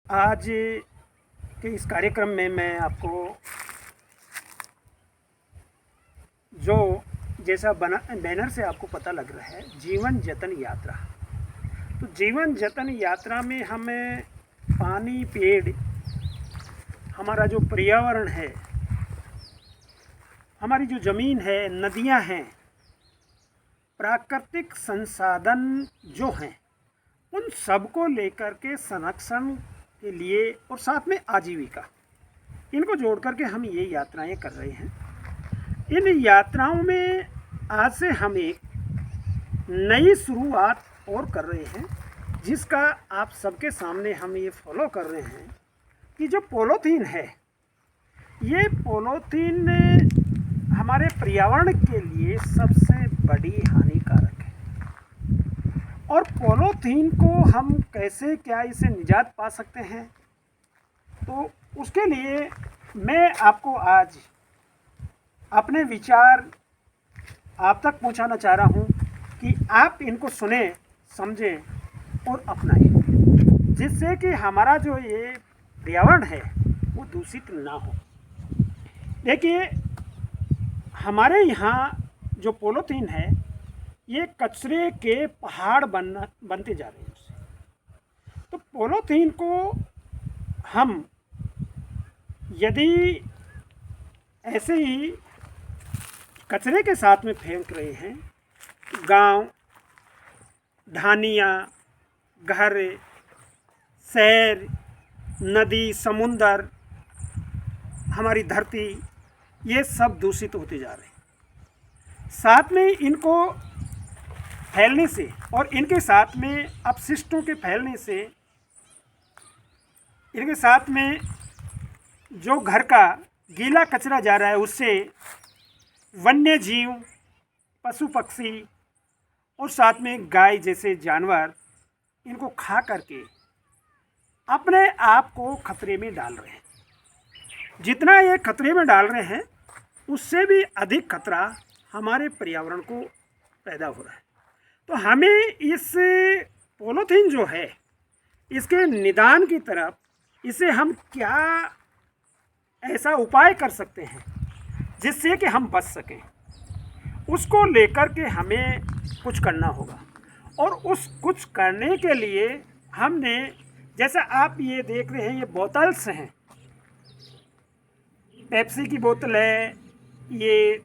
आज के इस कार्यक्रम में मैं आपको जो जैसा बना बैनर से आपको पता लग रहा है, जीवन जतन यात्रा। तो जीवन जतन यात्रा में हमें पानी, पेड़, हमारा जो पर्यावरण है, हमारी जो ज़मीन है, नदियां हैं, प्राकृतिक संसाधन जो हैं, उन सब को लेकर के संरक्षण के लिए और साथ में आजीविका, इनको जोड़ करके हम ये यात्राएं कर रहे हैं। इन यात्राओं में आज से हम एक नई शुरुआत और कर रहे हैं, जिसका आप सबके सामने हम ये फॉलो कर रहे हैं कि जो पॉलीथीन है, ये पॉलीथीन हमारे पर्यावरण के लिए सबसे बड़ी हानिकारक है। और पॉलीथीन को हम कैसे क्या इसे निजात पा सकते हैं, तो उसके लिए मैं आपको आज अपने विचार आप तक पहुंचाना चाह रहा हूं कि आप इनको सुने, समझें और अपनाएं, जिससे कि हमारा जो ये पर्यावरण है वो दूषित ना हो। देखिए, हमारे यहाँ जो पॉलीथीन है, ये कचरे के पहाड़ बनते जा रहे हैं उससे। तो पॉलीथीन को हम यदि ऐसे ही कचरे के साथ में फेंक रहे हैं, गांव, ढानियाँ, घर, शहर, नदी, समुंदर, हमारी धरती, ये सब दूषित होते जा रहे हैं। साथ में इनको फैलने से और इनके साथ में अपशिष्टों के फैलने से, इनके साथ में जो घर का गीला कचरा जा रहा है, उससे वन्य जीव, पशु पक्षी और साथ में गाय जैसे जानवर इनको खा करके अपने आप को खतरे में डाल रहे हैं। जितना ये खतरे में डाल रहे हैं, उससे भी अधिक खतरा हमारे पर्यावरण को पैदा हो रहा है। तो हमें इस पॉलीथीन जो है, इसके निदान की तरफ, इसे हम क्या ऐसा उपाय कर सकते हैं जिससे कि हम बच सकें, उसको लेकर के हमें कुछ करना होगा। और उस कुछ करने के लिए हमने, जैसा आप ये देख रहे हैं, ये बोतल्स हैं, पेप्सी की बोतल है, ये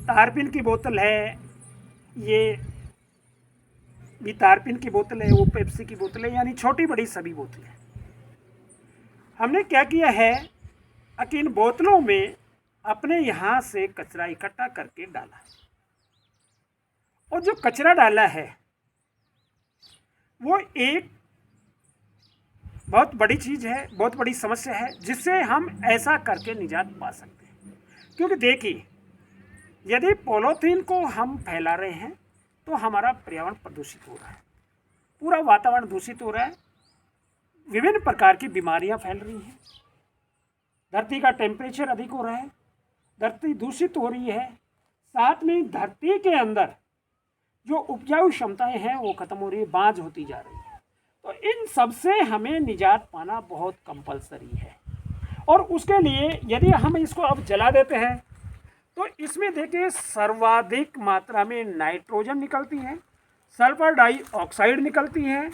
तारपीन की बोतल है, ये भी तारपीन की बोतल है, वो पेप्सी की बोतल है, यानी छोटी बड़ी सभी बोतलें। हमने क्या किया है कि इन बोतलों में अपने यहाँ से कचरा इकट्ठा करके डाला, और जो कचरा डाला है वो एक बहुत बड़ी चीज़ है, बहुत बड़ी समस्या है, जिससे हम ऐसा करके निजात पा सकते हैं। क्योंकि देखिए, यदि पॉलीथीन को हम फैला रहे हैं तो हमारा पर्यावरण प्रदूषित हो रहा है, पूरा वातावरण दूषित हो रहा है, विभिन्न प्रकार की बीमारियां फैल रही हैं, धरती का टेम्परेचर अधिक हो रहा है, धरती दूषित हो रही है, साथ में धरती के अंदर जो उपजाऊ क्षमताएं हैं वो खत्म हो रही है, बांझ होती जा रही है। तो इन सब से हमें निजात पाना बहुत कंपलसरी है। और उसके लिए यदि हम इसको अब जला देते हैं तो इसमें देखिए सर्वाधिक मात्रा में नाइट्रोजन निकलती है, सल्फर डाइऑक्साइड निकलती है,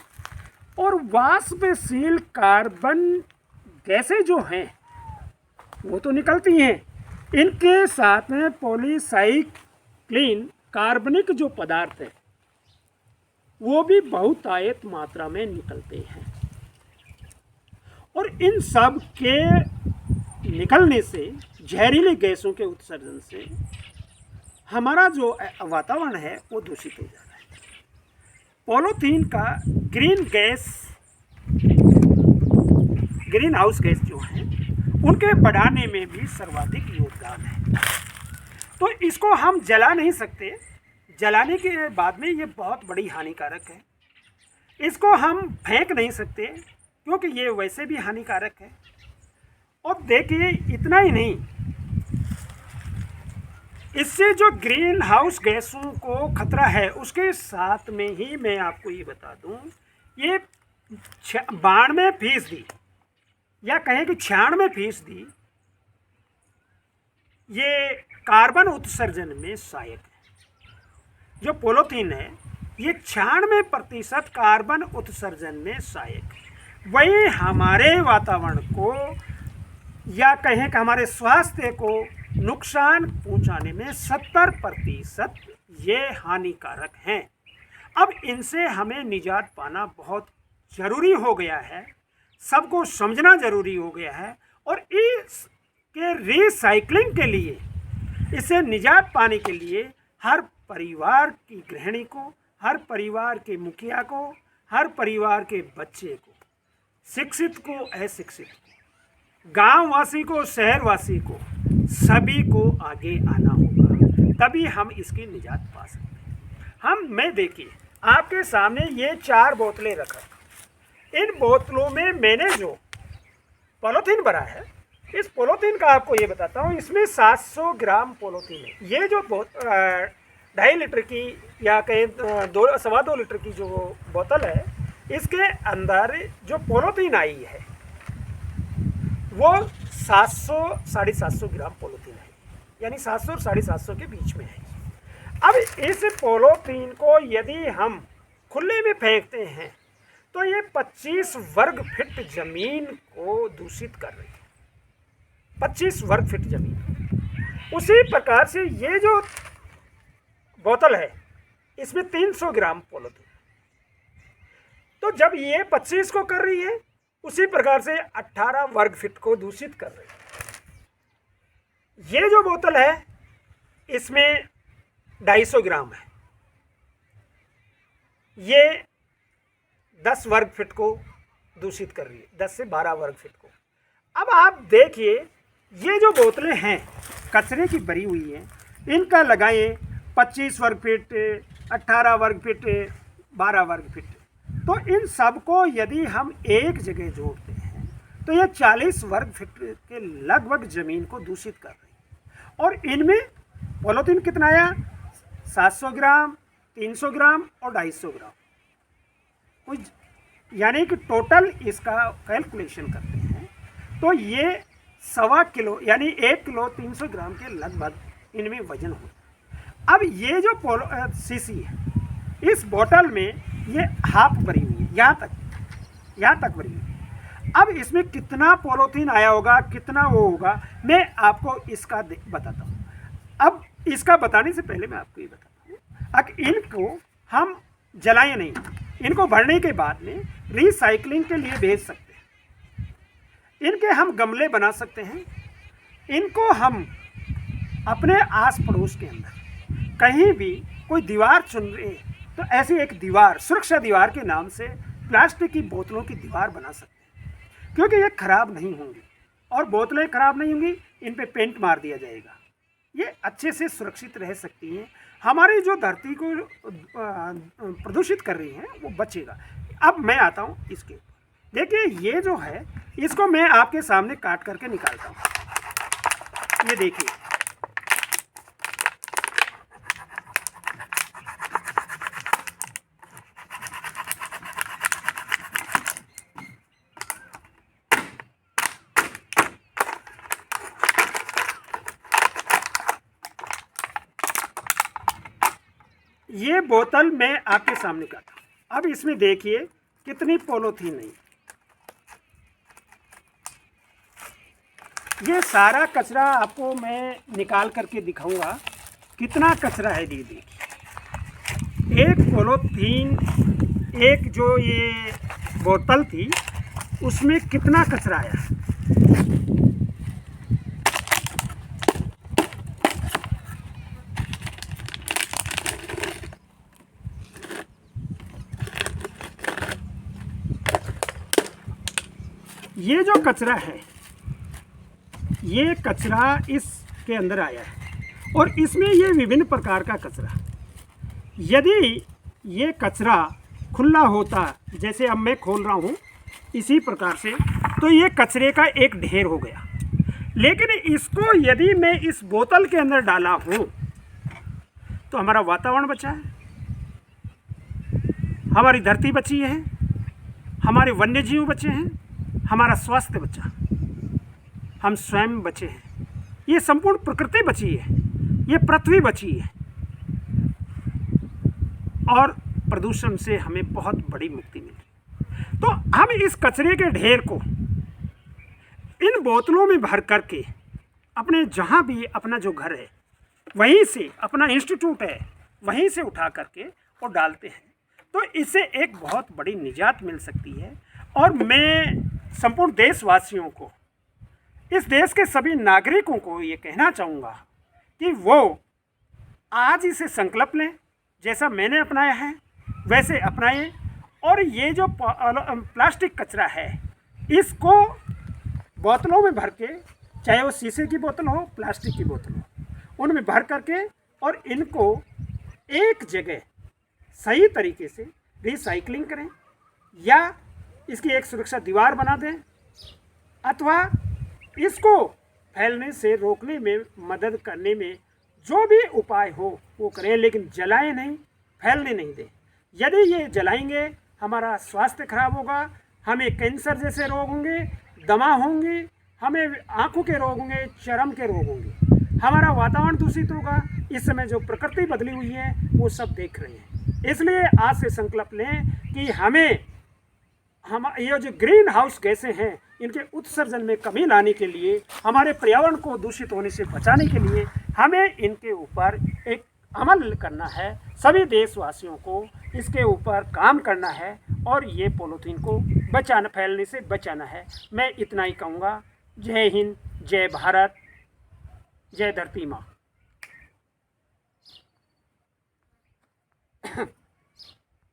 और वाष्पशील कार्बन गैसें जो हैं वो तो निकलती हैं, इनके साथ में पॉलीसाइक्लिन कार्बनिक जो पदार्थ है वो भी बहुतायत मात्रा में निकलते हैं। और इन सब के निकलने से, जहरीली गैसों के उत्सर्जन से हमारा जो वातावरण है वो दूषित हो जा रहा है। पॉलीथीन का ग्रीन हाउस गैस जो है, उनके बढ़ाने में भी सर्वाधिक योगदान है। तो इसको हम जला नहीं सकते, जलाने के बाद में ये बहुत बड़ी हानिकारक है। इसको हम फेंक नहीं सकते, क्योंकि ये वैसे भी हानिकारक है। और देखिए, इतना ही नहीं, इससे जो ग्रीन हाउस गैसों को खतरा है, उसके साथ में ही मैं आपको ये बता दूं, ये 92% या कहें कि 96% ये कार्बन उत्सर्जन में सहायक है। जो पॉलीथीन है ये 96% कार्बन उत्सर्जन में सहायक है। वही हमारे वातावरण को या कहें कि हमारे स्वास्थ्य को नुकसान पहुंचाने में 70% ये हानिकारक हैं। अब इनसे हमें निजात पाना बहुत ज़रूरी हो गया है, सबको समझना ज़रूरी हो गया है। और इसके रिसाइकलिंग के लिए, इसे निजात पाने के लिए हर परिवार की गृहिणी को, हर परिवार के मुखिया को, हर परिवार के बच्चे को, शिक्षित को, अशिक्षित को, गांव वासी को, शहरवासी को, सभी को आगे आना होगा, तभी हम इसकी निजात पा सकते हैं। मैं देखिए आपके सामने ये 4 बोतलें रखा, इन बोतलों में मैंने जो पॉलीथीन भरा है, इस पॉलीथीन का आपको ये बताता हूँ, इसमें 700 ग्राम पॉलीथीन है। ये जो 2.5 लीटर की या कहीं 2.25 लीटर की जो बोतल है, इसके अंदर जो पॉलीथीन आई है वो 700-750 ग्राम पॉलीथीन है, यानी 700 और 750 के बीच में है। अब इस पॉलीथीन को यदि हम खुले में फेंकते हैं तो ये 25 वर्ग फीट जमीन को दूषित कर रही है, 25 वर्ग फीट जमीन। उसी प्रकार से ये जो बोतल है इसमें 300 ग्राम पॉलीथीन, तो जब ये 25 को कर रही है उसी प्रकार से 18 वर्ग फीट को दूषित कर रही है। ये जो बोतल है इसमें 250 ग्राम है, ये 10 वर्ग फीट को दूषित कर रही है, 10 से 12 वर्ग फीट को। अब आप देखिए ये जो बोतलें हैं कचरे की भरी हुई हैं, इनका लगाएं 25 वर्ग फीट, 18 वर्ग फीट, 12 वर्ग फीट, तो इन सब को यदि हम एक जगह जोड़ते हैं तो ये 40 वर्ग फीट के लगभग ज़मीन को दूषित कर रही है। और इनमें पॉलीथीन कितना आया? 700 ग्राम, 300 ग्राम और 250 ग्राम, कुछ यानी कि टोटल इसका कैलकुलेशन करते हैं तो ये 1.25 किलो यानी 1 किलो 300 ग्राम के लगभग इनमें वजन होता है। अब ये जो सीसी है, इस बोतल में ये हाफ भरी हुई है, यहाँ तक भरी हुई है। अब इसमें कितना पॉलीथीन आया होगा, कितना वो होगा, मैं आपको इसका बताता हूँ। अब इसका बताने से पहले मैं आपको ये बताता हूँ, अब इनको हम जलाएं नहीं, इनको भरने के बाद में रिसाइकलिंग के लिए भेज सकते हैं। इनके हम गमले बना सकते हैं, इनको हम अपने आस पड़ोस के अंदर कहीं भी कोई दीवार चुन रहे तो ऐसी एक दीवार, सुरक्षा दीवार के नाम से प्लास्टिक की बोतलों की दीवार बना सकते हैं, क्योंकि ये खराब नहीं होंगी और बोतलें खराब नहीं होंगी, इन पे पेंट मार दिया जाएगा, ये अच्छे से सुरक्षित रह सकती हैं। हमारी जो धरती को प्रदूषित कर रही हैं वो बचेगा। अब मैं आता हूँ इसके, देखिए ये जो है इसको मैं आपके सामने काट करके निकालता हूँ। ये देखिए, ये बोतल मैं आपके सामने काटा। अब इसमें देखिए कितनी पॉलीथीन है। ये सारा कचरा आपको मैं निकाल करके दिखाऊंगा कितना कचरा है। ये देखिए, एक पॉलीथीन, एक जो ये बोतल थी उसमें कितना कचरा आया। ये जो कचरा है, ये कचरा इसके अंदर आया है और इसमें ये विभिन्न प्रकार का कचरा। यदि ये कचरा खुला होता, जैसे अब मैं खोल रहा हूँ इसी प्रकार से, तो ये कचरे का एक ढेर हो गया। लेकिन इसको यदि मैं इस बोतल के अंदर डाला हूँ तो हमारा वातावरण बचा है, हमारी धरती बची है, हमारे वन्य जीव बचे हैं, हमारा स्वास्थ्य बचा, हम स्वयं बचे हैं, ये संपूर्ण प्रकृति बची है, ये पृथ्वी बची है, और प्रदूषण से हमें बहुत बड़ी मुक्ति मिली। तो हम इस कचरे के ढेर को इन बोतलों में भर करके अपने जहाँ भी अपना जो घर है, वहीं से अपना इंस्टीट्यूट है, वहीं से उठा करके और डालते हैं, तो इससे एक बहुत बड़ी निजात मिल सकती है। और मैं संपूर्ण देशवासियों को, इस देश के सभी नागरिकों को ये कहना चाहूँगा कि वो आज इसे संकल्प लें, जैसा मैंने अपनाया है वैसे अपनाएं, और ये जो प्लास्टिक कचरा है इसको बोतलों में भर के, चाहे वो शीशे की बोतल हो, प्लास्टिक की बोतल हो, उनमें भर करके और इनको एक जगह सही तरीके से रिसाइकलिंग करें, या इसकी एक सुरक्षा दीवार बना दें, अथवा इसको फैलने से रोकने में मदद करने में जो भी उपाय हो वो करें, लेकिन जलाएं नहीं, फैलने नहीं दें। यदि ये जलाएंगे हमारा स्वास्थ्य खराब होगा, हमें कैंसर जैसे रोग होंगे, दमा होंगी, हमें आंखों के रोग होंगे, चर्म के रोग होंगे, हमारा वातावरण दूषित होगा। इस समय जो प्रकृति बदली हुई है वो सब देख रहे हैं। इसलिए आज से संकल्प लें कि हम ये जो ग्रीन हाउस गैसें हैं इनके उत्सर्जन में कमी लाने के लिए, हमारे पर्यावरण को दूषित होने से बचाने के लिए हमें इनके ऊपर एक अमल करना है। सभी देशवासियों को इसके ऊपर काम करना है और ये पॉलीथीन को बचाना, फैलने से बचाना है। मैं इतना ही कहूँगा। जय हिंद, जय भारत, जय धरती माँ।